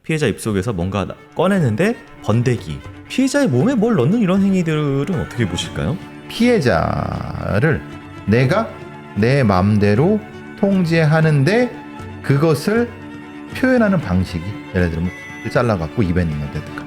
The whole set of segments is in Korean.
피해자 입속에서 뭔가 꺼내는데 번데기, 피해자의 몸에 뭘 넣는 이런 행위들은 어떻게 보실까요? 피해자를 내가 내 맘대로 통제하는데 그것을 표현하는 방식이 예를 들면 잘라갖고 입에 넣는다든가.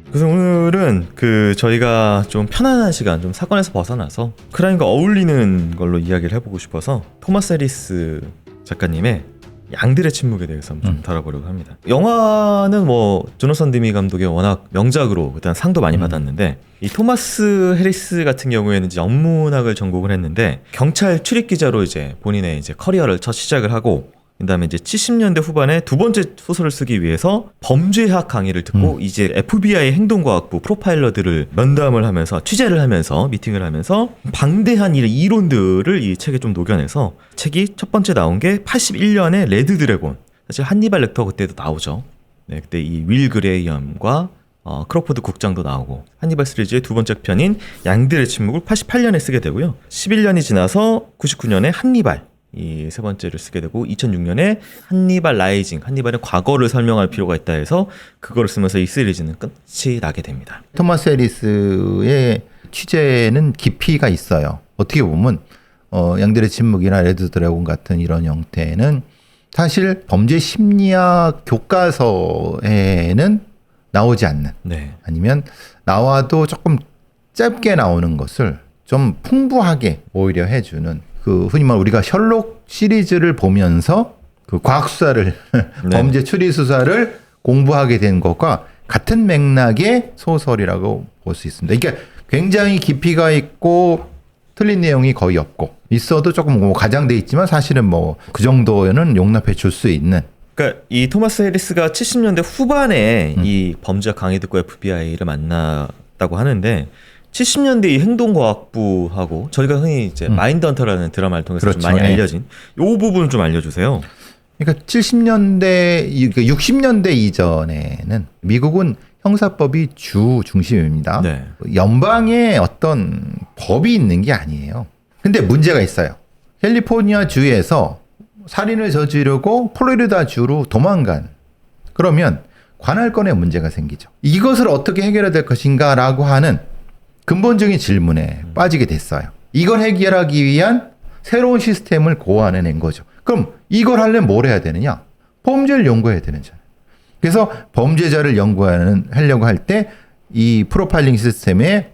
그래서 오늘은 저희가 좀 편안한 시간, 좀 사건에서 벗어나서 크라임과 어울리는 걸로 이야기를 해보고 싶어서 토마스 해리스 작가님의 양들의 침묵에 대해서 좀 다뤄보려고 합니다. 영화는 뭐 조나선 디미 감독의 워낙 명작으로 일단 상도 많이 받았는데, 이 토마스 해리스 같은 경우에는 이제 영문학을 전공을 했는데 경찰 출입 기자로 이제 본인의 이제 커리어를 첫 시작을 하고, 그다음에 이제 70년대 후반에 두 번째 소설을 쓰기 위해서 범죄학 강의를 듣고 이제 FBI 행동과학부 프로파일러들을 면담을 하면서 취재를 하면서 미팅을 하면서 방대한 이론들을 이 책에 좀 녹여내서 책이 첫 번째 나온 게 81년에 레드 드래곤. 사실 한니발 렉터 그때도 나오죠. 네, 그때 이 윌 그레이엄과 크로포드 국장도 나오고, 한니발 시리즈의 두 번째 편인 양들의 침묵을 88년에 쓰게 되고요. 11년이 지나서 99년에 한니발, 이 세 번째를 쓰게 되고, 2006년에 한니발 라이징, 한니발의 과거를 설명할 필요가 있다 해서 그거를 쓰면서 이 시리즈는 끝이 나게 됩니다. 토마스 해리스의 취재는 깊이가 있어요. 어떻게 보면 양들의 침묵이나 레드 드래곤 같은 이런 형태는 사실 범죄 심리학 교과서에는 나오지 않는, 네. 아니면 나와도 조금 짧게 나오는 것을 좀 풍부하게 오히려 해주는, 흔히 말 우리가 셜록 시리즈를 보면서 그 과학수사를 네. 범죄 추리수사를 공부하게 된 것과 같은 맥락의 소설이라고 볼 수 있습니다. 그러니까 굉장히 깊이가 있고 틀린 내용이 거의 없고, 있어도 조금 뭐 과장돼 있지만 사실은 뭐 그 정도는 용납해 줄 수 있는. 그러니까 이 토마스 해리스가 70년대 후반에 이 범죄학 강의 듣고 FBI를 만났다고 하는데, 70년대 이 행동과학부하고 저희가 흔히 이제 마인드헌터라는 드라마를 통해서 그렇죠. 좀 많이 네. 알려진 요 부분을 좀 알려주세요. 그러니까 70년대, 60년대 이전에는 미국은 형사법이 중심입니다. 네. 연방에 어떤 법이 있는 게 아니에요. 근데 문제가 있어요. 캘리포니아 주에서 살인을 저지르고 플로리다 주로 도망간, 그러면 관할권에 문제가 생기죠. 이것을 어떻게 해결해야 될 것인가라고 하는 근본적인 질문에 빠지게 됐어요. 이걸 해결하기 위한 새로운 시스템을 고안해낸 거죠. 그럼 이걸 하려면 뭘 해야 되느냐? 범죄를 연구해야 되는잖아요. 그래서 범죄자를 하려고 할 때 이 프로파일링 시스템의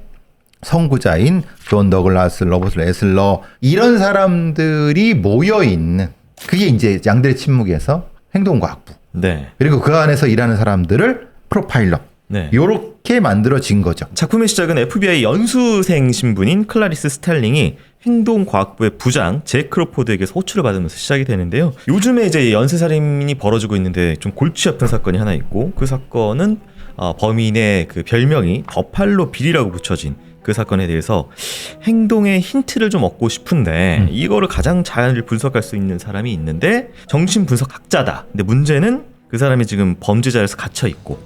선구자인 존 더글라스, 로버트 레슬러, 이런 사람들이 모여 있는, 그게 이제 양들의 침묵에서 행동과학부. 네. 그리고 그 안에서 일하는 사람들을 프로파일러. 네. 요렇게 만들어진 거죠. 작품의 시작은 FBI 연수생 신분인 클라리스 스탈링이 행동과학부의 부장 잭 크로포드에게서 호출을 받으면서 시작이 되는데요. 요즘에 이제 연쇄살인이 벌어지고 있는데 좀 골치 아픈 사건이 하나 있고, 그 사건은 범인의 그 별명이 버팔로 빌이라고 붙여진 그 사건에 대해서 행동의 힌트를 좀 얻고 싶은데 이거를 가장 잘 분석할 수 있는 사람이 있는데 정신분석학자다. 근데 문제는 그 사람이 지금 범죄자에서 갇혀 있고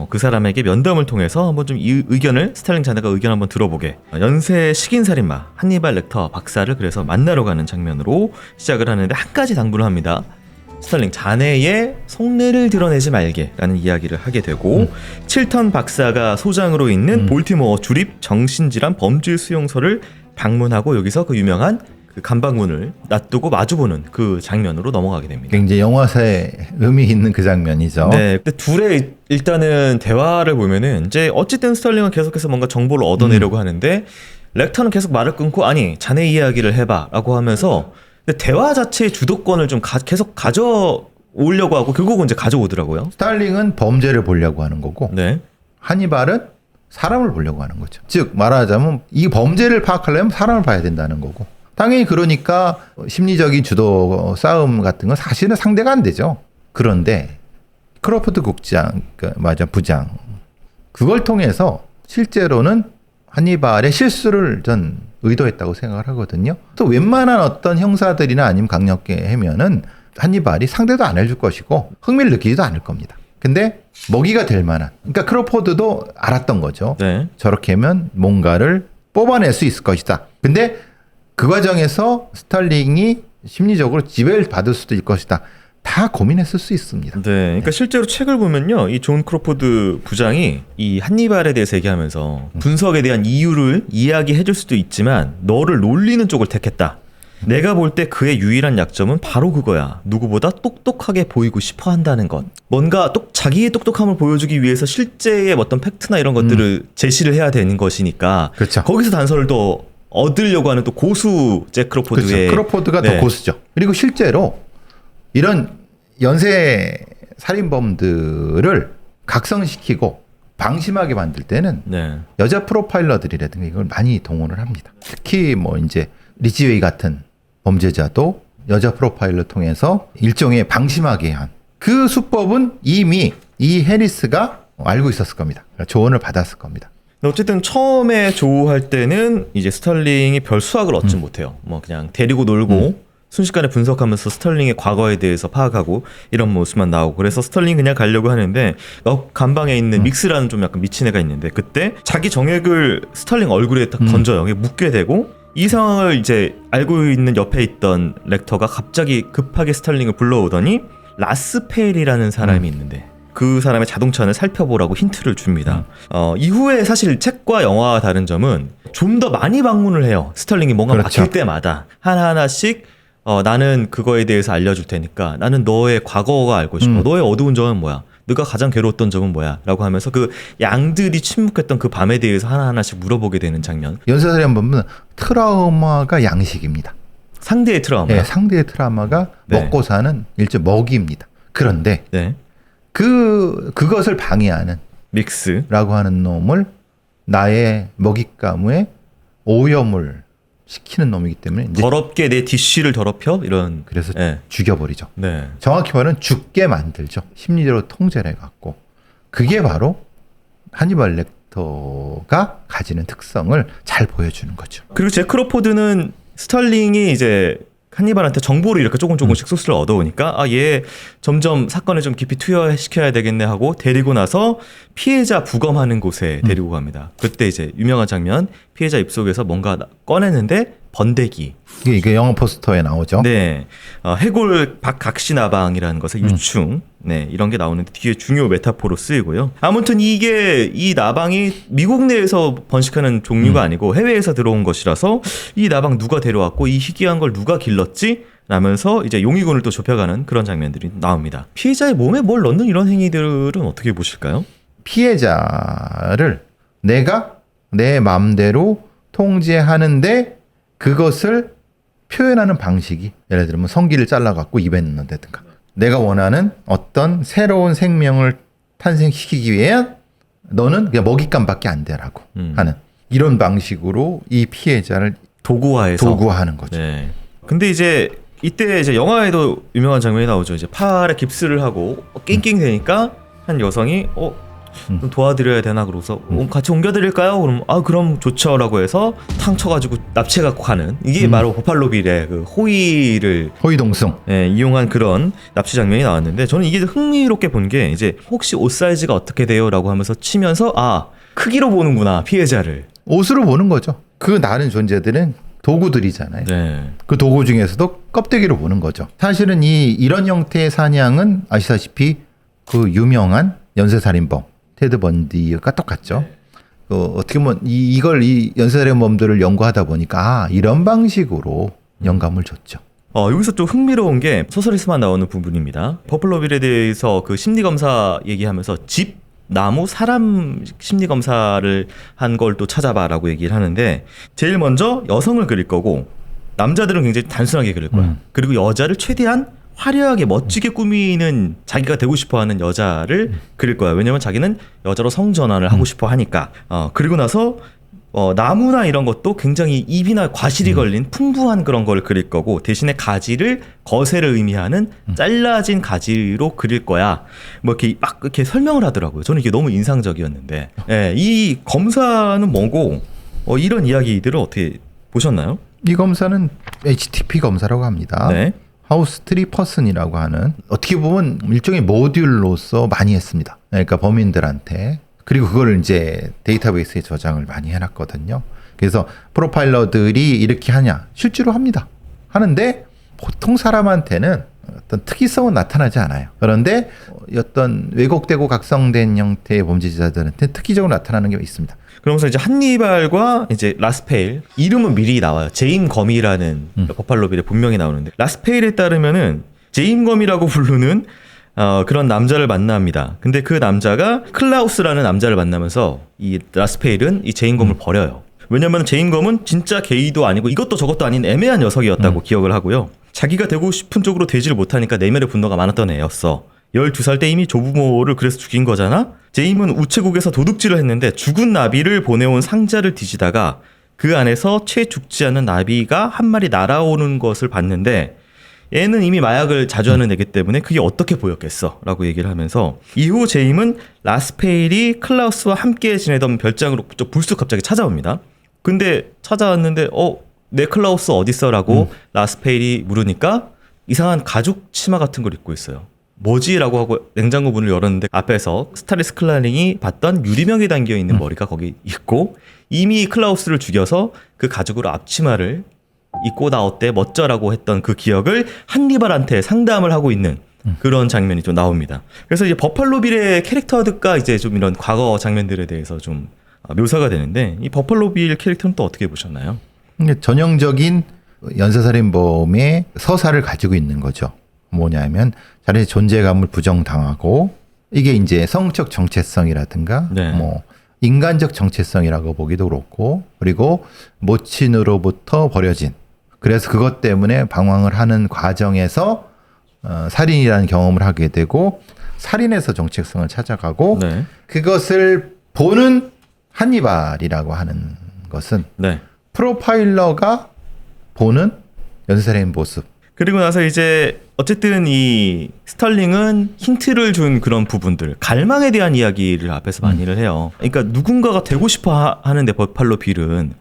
그 사람에게 면담을 통해서 한번 좀 이 의견을, 스탈링 자네가 의견 한번 들어보게, 연쇄 식인살인마 한니발 렉터 박사를 그래서 만나러 가는 장면으로 시작을 하는데, 한 가지 당부를 합니다. 스탈링 자네의 속내를 드러내지 말게 라는 이야기를 하게 되고, 칠턴 박사가 소장으로 있는 볼티모어 주립 정신질환 범죄 수용소를 방문하고 여기서 그 유명한 그 간방문을 놔두고 마주보는 그 장면으로 넘어가게 됩니다. 굉장히 영화사에 의미 있는 그 장면이죠. 네, 근데 둘의 일단은 대화를 보면은 이제 어쨌든 스털링은 계속해서 뭔가 정보를 얻어내려고 하는데, 렉터는 계속 말을 끊고 아니 자네 이야기를 해봐라고 하면서, 근데 대화 자체의 주도권을 좀 계속 가져오려고 하고 결국은 이제 가져오더라고요. 스탈링은 범죄를 보려고 하는 거고, 네, 한니발은 사람을 보려고 하는 거죠. 즉 말하자면 이 범죄를 파악하려면 사람을 봐야 된다는 거고, 당연히 그러니까 심리적인 주도 싸움 같은 건 사실은 상대가 안 되죠. 그런데 크로포드 국장, 부장, 그걸 통해서 실제로는 한니발의 실수를 전 의도했다고 생각을 하거든요. 또 웬만한 어떤 형사들이나 아니면 강력계 해면은 한니발이 상대도 안 해줄 것이고 흥미를 느끼지도 않을 겁니다. 근데 먹이가 될 만한, 그러니까 크로포드도 알았던 거죠. 네. 저렇게 하면 뭔가를 뽑아낼 수 있을 것이다. 근데 그 과정에서 스털링이 심리적으로 지배를 받을 수도 있을 것이다. 다 고민했을 수 있습니다. 네, 그러니까 실제로 책을 보면요, 이 존 크로포드 부장이 이 한니발에 대해서 얘기하면서 분석에 대한 이유를 이야기해줄 수도 있지만 너를 놀리는 쪽을 택했다. 내가 볼 때 그의 유일한 약점은 바로 그거야. 누구보다 똑똑하게 보이고 싶어 한다는 것. 뭔가 자기의 똑똑함을 보여주기 위해서 실제의 어떤 팩트나 이런 것들을 제시를 해야 되는 것이니까. 그렇죠. 거기서 단서를 더 얻으려고 하는 또 고수 잭 크로포드의. 그렇죠. 크로포드가 네. 더 고수죠. 그리고 실제로 이런 연쇄 살인범들을 각성시키고 방심하게 만들 때는 네. 여자 프로파일러들이라든가 이걸 많이 동원을 합니다. 특히 뭐 이제 리지웨이 같은 범죄자도 여자 프로파일러 통해서 일종의 방심하게 한 그 수법은 이미 이 해리스가 알고 있었을 겁니다. 조언을 받았을 겁니다. 어쨌든 처음에 조우할 때는 이제 스털링이 별 수확을 얻지 못해요. 뭐 그냥 데리고 놀고 순식간에 분석하면서 스털링의 과거에 대해서 파악하고 이런 모습만 나오고, 그래서 스털링 그냥 가려고 하는데 간방에 있는 믹스라는 좀 약간 미친 애가 있는데 그때 자기 정액을 스털링 얼굴에 딱 던져요. 묻게 되고, 이 상황을 이제 알고 있는 옆에 있던 렉터가 갑자기 급하게 스털링을 불러오더니 라스펠이라는 사람이 있는데 그 사람의 자동차 안을 살펴보라고 힌트를 줍니다. 이후에 사실 책과 영화와 다른 점은 좀 더 많이 방문을 해요. 스털링이 뭔가 그렇죠. 바뀔 때마다 하나하나씩 나는 그거에 대해서 알려줄 테니까, 나는 너의 과거가 알고 싶어. 너의 어두운 점은 뭐야? 네가 가장 괴로웠던 점은 뭐야? 라고 하면서 그 양들이 침묵했던 그 밤에 대해서 하나하나씩 물어보게 되는 장면. 연쇄살인범은 트라우마가 양식입니다. 상대의 트라우마. 네, 상대의 트라우마가 네. 먹고 사는 일종 먹이입니다. 그런데 네. 그것을 방해하는 믹스. 라고 하는 놈을 나의 먹잇감에 오염을 시키는 놈이기 때문에 이제 더럽게 내 DC를 더럽혀? 이런. 그래서 네. 죽여버리죠. 네. 정확히 말하면 죽게 만들죠. 심리적으로 통제를 해갖고. 그게 바로 하니발 렉터가 가지는 특성을 잘 보여주는 거죠. 그리고 잭 크로포드는 스털링이 이제 한니발한테 정보를 이렇게 조금씩 소스를 얻어오니까 얘 점점 사건에 좀 깊이 투여시켜야 되겠네 하고 데리고 나서 피해자 부검하는 곳에 데리고 갑니다. 그때 이제 유명한 장면, 피해자 입속에서 뭔가 꺼내는데 번데기. 이게 영화 포스터에 나오죠. 네, 해골 각시나방이라는 것의 유충, 네, 이런 게 나오는데 뒤에 중요 메타포로 쓰이고요. 아무튼 이 나방이 미국 내에서 번식하는 종류가 아니고 해외에서 들어온 것이라서 이 나방 누가 데려왔고 이 희귀한 걸 누가 길렀지? 라면서 이제 용의군을 또 좁혀가는 그런 장면들이 나옵니다. 피해자의 몸에 뭘 넣는 이런 행위들은 어떻게 보실까요? 피해자를 내가 내 마음대로 통제하는데 그것을 표현하는 방식이, 예를 들면 성기를 잘라갖고 입에 넣는다든가, 내가 원하는 어떤 새로운 생명을 탄생시키기 위해 너는 그냥 먹잇감밖에 안 되라고 하는 이런 방식으로 이 피해자를 도구화하는 거죠. 네. 근데 이제 이때 이제 영화에도 유명한 장면이 나오죠. 이제 팔에 깁스를 하고 낑낑 되니까 한 여성이 좀 도와드려야 되나 그러고서 같이 옮겨드릴까요? 그럼 그럼 좋죠라고 해서 탕 쳐가지고 납치해 갖고 가는, 이게 바로 버팔로빌의 그 호위동승 이용한 그런 납치 장면이 나왔는데, 저는 이게 흥미롭게 본 게 이제 혹시 옷 사이즈가 어떻게 돼요라고 하면서 치면서 크기로 보는구나 피해자를. 옷으로 보는 거죠. 그 나른 존재들은 도구들이잖아요. 네. 그 도구 중에서도 껍데기로 보는 거죠. 사실은 이런 형태의 사냥은 아시다시피 그 유명한 연쇄살인범 테드 번디가 똑같죠. 어떻게 보면 이걸 연쇄살인범들을 연구하다 보니까 이런 방식으로 영감을 줬죠. 여기서 좀 흥미로운 게 소설에서만 나오는 부분입니다. 버플로빌에 대해서 그 심리검사 얘기하면서 집, 나무, 사람 심리검사를 한 걸 또 찾아봐라고 얘기를 하는데, 제일 먼저 여성을 그릴 거고 남자들은 굉장히 단순하게 그릴 거야. 그리고 여자를 최대한 화려하게 멋지게 꾸미는, 자기가 되고 싶어하는 여자를 그릴 거야. 왜냐면 자기는 여자로 성전환을 하고 싶어 하니까. 그리고 나서 나무나 이런 것도 굉장히 잎이나 과실이 걸린 풍부한 그런 걸 그릴 거고, 대신에 가지를 거세를 의미하는 잘라진 가지로 그릴 거야. 뭐 이렇게 막 이렇게 설명을 하더라고요. 저는 이게 너무 인상적이었는데, 이 검사는 뭐고 이런 이야기들을 어떻게 보셨나요? 이 검사는 HTP 검사라고 합니다. 네. 하우스 트리 퍼슨이라고 하는, 어떻게 보면 일종의 모듈로서 많이 했습니다. 그러니까 범인들한테. 그리고 그걸 이제 데이터베이스에 저장을 많이 해놨거든요. 그래서 프로파일러들이 이렇게 하냐? 실제로 합니다. 하는데 보통 사람한테는 어떤 특이성은 나타나지 않아요. 그런데 어떤 왜곡되고 각성된 형태의 범죄자들한테 특이적으로 나타나는 게 있습니다. 그러면서 이제 한니발과 이제 라스페일 이름은 미리 나와요. 제임 거미라는 버팔로 빌에 분명히 나오는데 라스페일에 따르면은 제임 거미라고 부르는 그런 남자를 만납니다. 근데 그 남자가 클라우스라는 남자를 만나면서 이 라스페일은 이 제임 검을 버려요. 왜냐면 제임 검은 진짜 게이도 아니고 이것도 저것도 아닌 애매한 녀석이었다고 기억을 하고요. 자기가 되고 싶은 쪽으로 되지를 못하니까 내면의 분노가 많았던 애였어. 12살 때 이미 조부모를 그래서 죽인 거잖아? 제임은 우체국에서 도둑질을 했는데 죽은 나비를 보내온 상자를 뒤지다가 그 안에서 채 죽지 않은 나비가 한 마리 날아오는 것을 봤는데 얘는 이미 마약을 자주 하는 애기 때문에 그게 어떻게 보였겠어? 라고 얘기를 하면서 이후 제임은 라스페일이 클라우스와 함께 지내던 별장으로 불쑥 갑자기 찾아옵니다. 근데 찾아왔는데 내 클라우스 어딨어? 라고 라스페일이 물으니까 이상한 가죽 치마 같은 걸 입고 있어요. 뭐지? 라고 하고 냉장고 문을 열었는데 앞에서 스타리스 클라링이 봤던 유리병이 담겨있는 머리가 거기 있고 이미 클라우스를 죽여서 그 가죽으로 앞치마를 입고 나 어때? 멋져라고 했던 그 기억을 한니발한테 상담을 하고 있는 그런 장면이 좀 나옵니다. 그래서 이제 버팔로 빌의 캐릭터들과 이제 좀 이런 과거 장면들에 대해서 좀 묘사가 되는데 이 버팔로 빌 캐릭터는 또 어떻게 보셨나요? 전형적인 연쇄살인범의 서사를 가지고 있는 거죠. 뭐냐면 자신의 존재감을 부정당하고 이게 이제 성적 정체성이라든가 네. 뭐 인간적 정체성이라고 보기도 그렇고 그리고 모친으로부터 버려진 그래서 그것 때문에 방황을 하는 과정에서 살인이라는 경험을 하게 되고 살인에서 정체성을 찾아가고 네. 그것을 보는 한니발이라고 하는 것은 네. 프로파일러가 보는 연쇄살인 모습. 그리고 나서 이제 어쨌든 이 스털링은 힌트를 준 그런 부분들, 갈망에 대한 이야기를 앞에서 많이를 해요. 그러니까 누군가가 되고 싶어 하는데 버팔로 빌은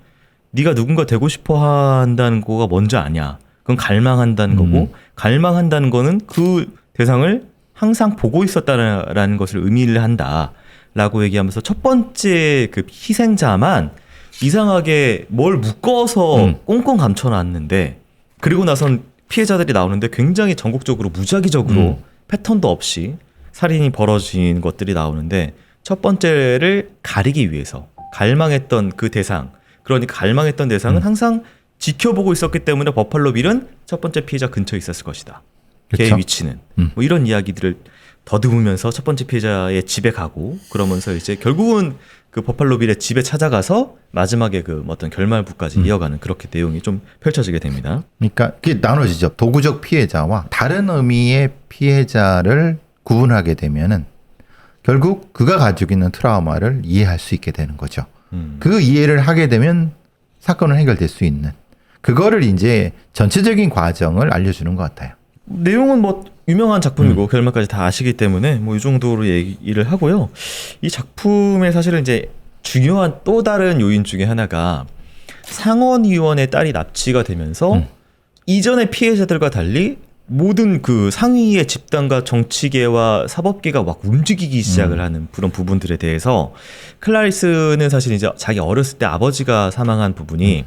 네가 누군가 되고 싶어 한다는 거가 뭔지 아냐. 그건 갈망한다는 거고 갈망한다는 거는 그 대상을 항상 보고 있었다라는 것을 의미를 한다라고 얘기하면서 첫 번째 그 희생자만 이상하게 뭘 묶어서 꽁꽁 감춰놨는데 그리고 나선 피해자들이 나오는데 굉장히 전국적으로 무작위적으로 패턴도 없이 살인이 벌어진 것들이 나오는데 첫 번째를 가리기 위해서 갈망했던 그 대상 그러니까 갈망했던 대상은 항상 지켜보고 있었기 때문에 버팔로 빌은 첫 번째 피해자 근처에 있었을 것이다. 그쵸? 걔의 위치는 뭐 이런 이야기들을 더듬으면서 첫 번째 피해자의 집에 가고 그러면서 이제 결국은 그 버팔로 빌의 집에 찾아가서 마지막에 그 어떤 결말부까지 이어가는 그렇게 내용이 좀 펼쳐지게 됩니다. 그러니까 그게 나눠지죠. 도구적 피해자와 다른 의미의 피해자를 구분하게 되면은 결국 그가 가지고 있는 트라우마를 이해할 수 있게 되는 거죠. 그 이해를 하게 되면 사건은 해결될 수 있는 그거를 이제 전체적인 과정을 알려주는 것 같아요. 내용은 뭐 유명한 작품이고 결말까지 다 아시기 때문에 뭐 이 정도로 얘기를 하고요. 이 작품의 사실은 이제 중요한 또 다른 요인 중에 하나가 상원의원의 딸이 납치가 되면서 이전의 피해자들과 달리 모든 그 상위의 집단과 정치계와 사법계가 막 움직이기 시작을 하는 그런 부분들에 대해서 클라리스는 사실 이제 자기 어렸을 때 아버지가 사망한 부분이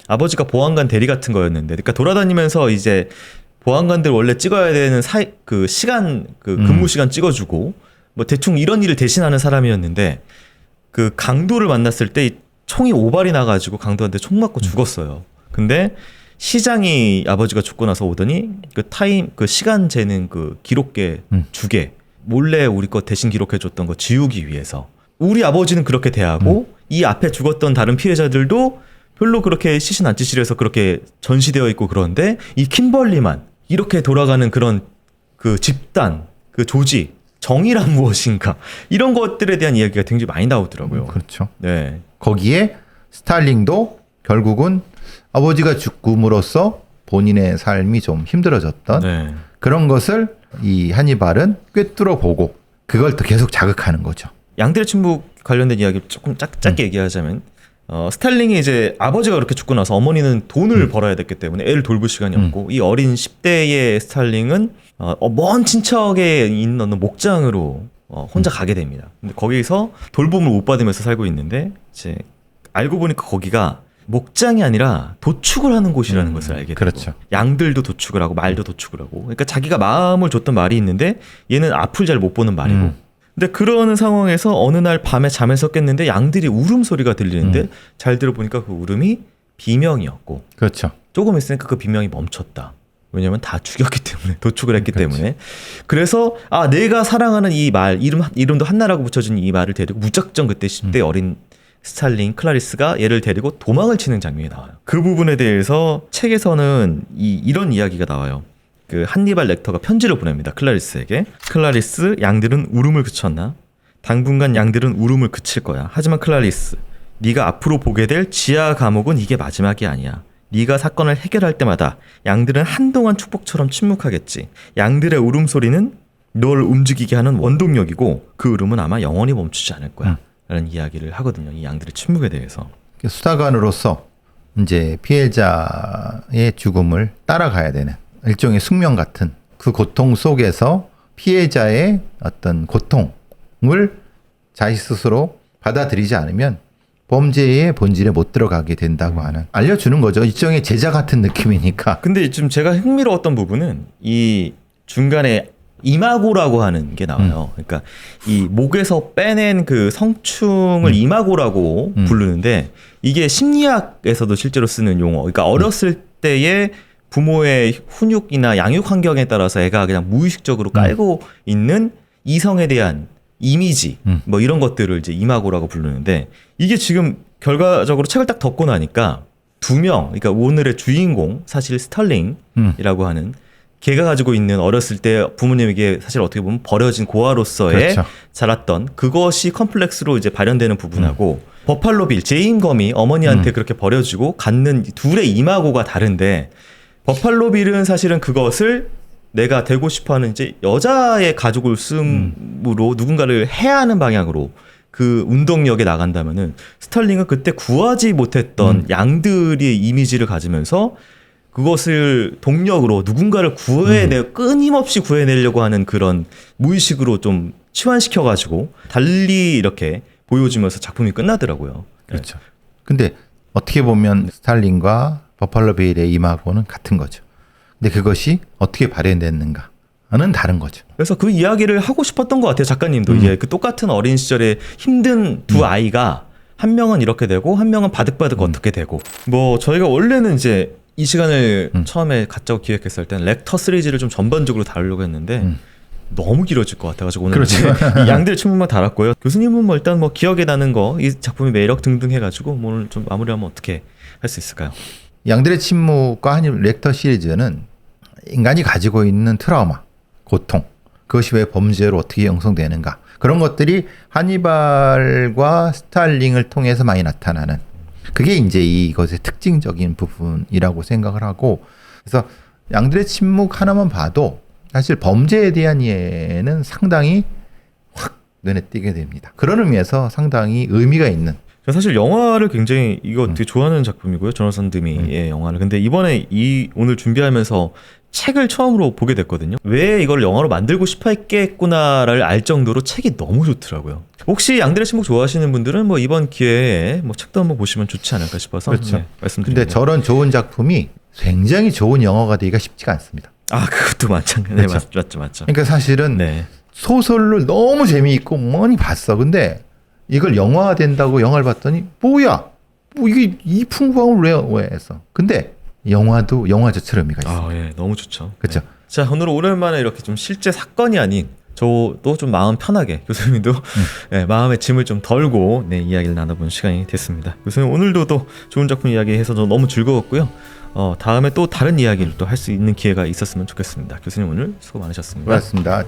아버지가 보안관 대리 같은 거였는데 그러니까 돌아다니면서 이제 보안관들 원래 찍어야 되는 그 시간 그 근무 시간 찍어주고 뭐 대충 이런 일을 대신하는 사람이었는데 그 강도를 만났을 때 총이 오발이 나가지고 강도한테 총 맞고 죽었어요. 근데 시장이 아버지가 죽고 나서 오더니 그 시간 재는 그 기록계 주게 몰래 우리 거 대신 기록해줬던 거 지우기 위해서 우리 아버지는 그렇게 대하고 이 앞에 죽었던 다른 피해자들도 별로 그렇게 시신 안 찌실해서 그렇게 전시되어 있고 그런데 이 킴벌리만 이렇게 돌아가는 그런 그 집단, 그 조직, 정의란 무엇인가 이런 것들에 대한 이야기가 굉장히 많이 나오더라고요. 그렇죠. 네. 거기에 스탈링도 결국은 아버지가 죽음으로써 본인의 삶이 좀 힘들어졌던 네. 그런 것을 이 한니발은 꿰뚫어 보고 그걸 또 계속 자극하는 거죠. 양들의 침묵 관련된 이야기 조금 짧게 얘기하자면 스탈링이 이제 아버지가 그렇게 죽고 나서 어머니는 돈을 벌어야 됐기 때문에 애를 돌볼 시간이 없고 이 어린 10대의 스탈링은 먼 친척에 있는 어느 목장으로 혼자 가게 됩니다. 근데 거기서 돌봄을 못 받으면서 살고 있는데 이제 알고 보니까 거기가 목장이 아니라 도축을 하는 곳이라는 것을 알게 되고 그렇죠. 양들도 도축을 하고 말도 도축을 하고 그러니까 자기가 마음을 줬던 말이 있는데 얘는 앞을 잘 못 보는 말이고 근데 그러는 상황에서 어느 날 밤에 잠에서 깼는데 양들이 울음소리가 들리는데 잘 들어보니까 그 울음이 비명이었고 그렇죠. 조금 있으니까 그 비명이 멈췄다. 왜냐면 다 죽였기 때문에 도축을 했기 그렇지. 때문에 그래서 내가 사랑하는 이 말 이름도 한나라고 붙여진 이 말을 데리고 무작정 그때 10대 어린 스탈린 클라리스가 얘를 데리고 도망을 치는 장면이 나와요. 그 부분에 대해서 책에서는 이런 이야기가 나와요. 그 한니발 렉터가 편지를 보냅니다. 클라리스에게. 클라리스, 양들은 울음을 그쳤나? 당분간 양들은 울음을 그칠 거야. 하지만 클라리스, 네가 앞으로 보게 될 지하 감옥은 이게 마지막이 아니야. 네가 사건을 해결할 때마다 양들은 한동안 축복처럼 침묵하겠지. 양들의 울음소리는 널 움직이게 하는 원동력이고 그 울음은 아마 영원히 멈추지 않을 거야. 라는 이야기를 하거든요. 이 양들의 침묵에 대해서. 수사관으로서 이제 피해자의 죽음을 따라가야 되는 일종의 숙명 같은 그 고통 속에서 피해자의 어떤 고통을 자기 스스로 받아들이지 않으면 범죄의 본질에 못 들어가게 된다고 하는 알려주는 거죠. 일종의 제자 같은 느낌이니까. 근데 지금 제가 흥미로웠던 부분은 이 중간에 이마고라고 하는 게 나와요. 그러니까 이 목에서 빼낸 그 성충을 이마고라고 부르는데 이게 심리학에서도 실제로 쓰는 용어. 그러니까 어렸을 때의 부모의 훈육이나 양육 환경에 따라서 애가 그냥 무의식적으로 깔고 있는 이성에 대한 이미지 뭐 이런 것들을 이제 이마고라고 부르는데 이게 지금 결과적으로 책을 딱 덮고 나니까 두 명, 그러니까 오늘의 주인공 사실 스탈린이라고 하는 걔가 가지고 있는 어렸을 때 부모님에게 사실 어떻게 보면 버려진 고아로서의 그렇죠. 자랐던 그것이 컴플렉스로 이제 발현되는 부분하고 버팔로 빌, 제임 검이 어머니한테 그렇게 버려지고 갖는 둘의 이마고가 다른데 버팔로 빌은 사실은 그것을 내가 되고 싶어하는 이제 여자의 가족을 쓰므로 누군가를 해야 하는 방향으로 그 운동력에 나간다면은 스탈린은 그때 구하지 못했던 양들의 이미지를 가지면서 그것을 동력으로 누군가를 끊임없이 구해내려고 하는 그런 무의식으로 좀 치환시켜가지고 달리 이렇게 보여주면서 작품이 끝나더라고요. 그렇죠. 근데 어떻게 보면 스탈린과 버팔로 빌의 이마고는 같은 거죠. 근데 그것이 어떻게 발현됐는가는 다른 거죠. 그래서 그 이야기를 하고 싶었던 것 같아요. 작가님도 이제 그 똑같은 어린 시절에 힘든 두 아이가 한 명은 이렇게 되고 한 명은 바득바득 어떻게 되고 뭐 저희가 원래는 이제 이 시간을 처음에 갖자고 기획했을 때는 렉터 시리즈를 좀 전반적으로 다루려고 했는데 너무 길어질 것 같아가지고 오늘 이 양들의 침묵만 달았고요. 교수님은 뭐 일단 뭐 기억에 나는 거, 이 작품의 매력 등등 해가지고 뭐 오늘 좀 마무리하면 어떻게 할 수 있을까요? 양들의 침묵과 렉터 시리즈는 인간이 가지고 있는 트라우마, 고통, 그것이 왜 범죄로 어떻게 형성되는가 그런 것들이 하니발과 스탈린을 통해서 많이 나타나는 그게 이제 이것의 특징적인 부분이라고 생각을 하고 그래서 양들의 침묵 하나만 봐도 사실 범죄에 대한 이해는 상당히 확 눈에 띄게 됩니다. 그런 의미에서 상당히 의미가 있는 사실 영화를 굉장히 이거 되게 좋아하는 작품이고요. 조나선 드미의 영화를. 근데 이번에 오늘 준비하면서 책을 처음으로 보게 됐거든요. 왜 이걸 영화로 만들고 싶어 했겠구나를 알 정도로 책이 너무 좋더라고요. 혹시 양들의 침묵 좋아하시는 분들은 뭐 이번 기회에 뭐 책도 한번 보시면 좋지 않을까 싶어서 그렇죠. 네, 말씀드립니다. 근데 저런 좋은 작품이 굉장히 좋은 영화가 되기가 쉽지가 않습니다. 아, 그것도 마찬가지. 그렇죠. 네, 맞죠. 그러니까 사실은 네. 소설을 너무 재미있고 많이 봤어. 근데 이걸 영화화 된다고 영화를 봤더니 뭐야? 뭐 이게 이 풍부함을 왜 했어? 근데 영화도 영화저처럼 의미가 있어. 아, 예, 너무 좋죠. 그렇죠. 네. 자, 오늘 오랜만에 이렇게 좀 실제 사건이 아닌 저도 좀 마음 편하게 교수님도 네, 마음의 짐을 좀 덜고 네, 이야기를 나눠본 시간이 됐습니다. 교수님 오늘도 또 좋은 작품 이야기해서 저 너무 즐거웠고요. 다음에 또 다른 이야기를 또 할 수 있는 기회가 있었으면 좋겠습니다. 교수님 오늘 수고 많으셨습니다. 고맙습니다.